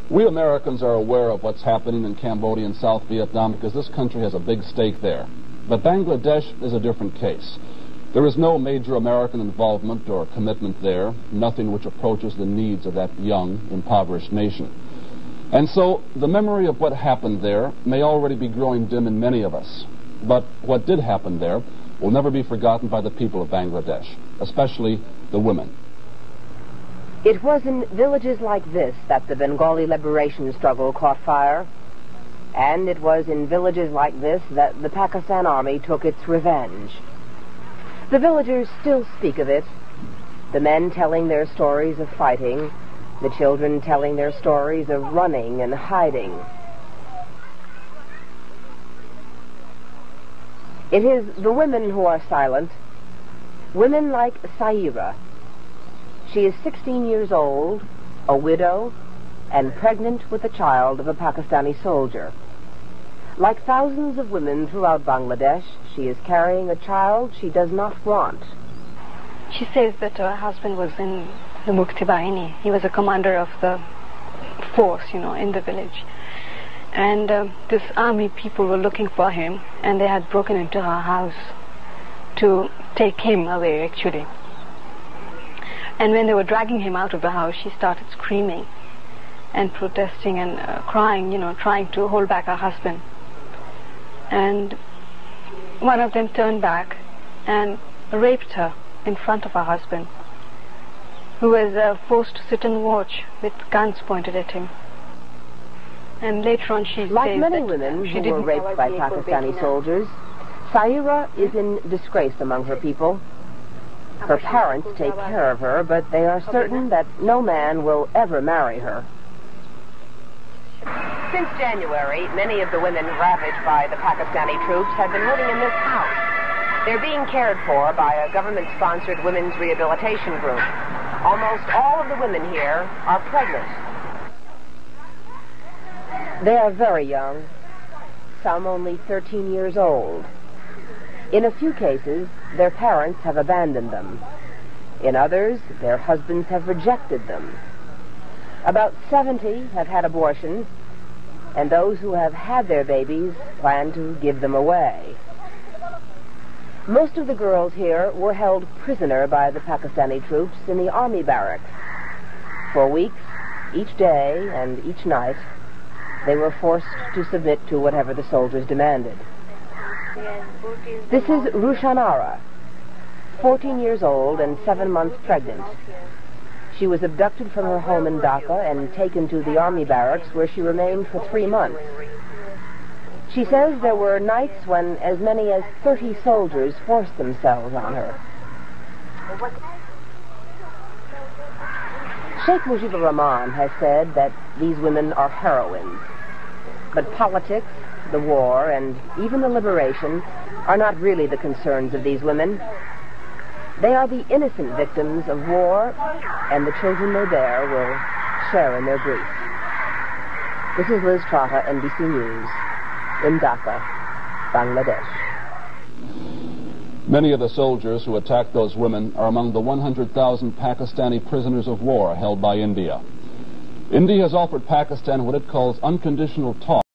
We Americans are aware of what's happening in Cambodia and South Vietnam because this country has a big stake there. But Bangladesh is a different case. There is no major American involvement or commitment there, nothing which approaches the needs of that young, impoverished nation. And so the memory of what happened there may already be growing dim in many of us. But what did happen there will never be forgotten by the people of Bangladesh, especially the women. It was in villages like this that the Bengali liberation struggle caught fire. And it was in villages like this that the Pakistan Army took its revenge. The villagers still speak of it, the men telling their stories of fighting, the children telling their stories of running and hiding. It is the women who are silent, women like Saira. She is 16 years old, a widow, and pregnant with a child of a Pakistani soldier. Like thousands of women throughout Bangladesh, she is carrying a child she does not want. She says that her husband was in the Mukti Bahini. He was a commander of the force, in the village. And this army people were looking for him, and they had broken into her house to take him away, actually. And when they were dragging him out of the house, she started screaming and protesting and crying, trying to hold back her husband. And one of them turned back and raped her in front of her husband, who was forced to sit and watch with guns pointed at him. And later on she like many women who were raped by Pakistani soldiers, Saira is in disgrace among her people. Her parents take care of her, but they are certain that no man will ever marry her. Since January, many of the women ravaged by the Pakistani troops have been living in this house. They're being cared for by a government-sponsored women's rehabilitation group. Almost all of the women here are pregnant. They are very young, some only 13 years old. In a few cases, their parents have abandoned them. In others, their husbands have rejected them. About 70 have had abortions, and those who have had their babies plan to give them away. Most of the girls here were held prisoner by the Pakistani troops in the army barracks. For weeks, each day and each night, they were forced to submit to whatever the soldiers demanded. This is Rushanara, 14 years old and 7 months pregnant. She was abducted from her home in Dhaka and taken to the army barracks, where she remained for 3 months. She says there were nights when as many as 30 soldiers forced themselves on her. Sheikh Mujibur Rahman has said that these women are heroines. But politics, the war, and even the liberation are not really the concerns of these women. They are the innocent victims of war, and the children they bear will share in their grief. This is Liz Trotta, NBC News, in Dhaka, Bangladesh. Many of the soldiers who attacked those women are among the 100,000 Pakistani prisoners of war held by India. India has offered Pakistan what it calls unconditional talk.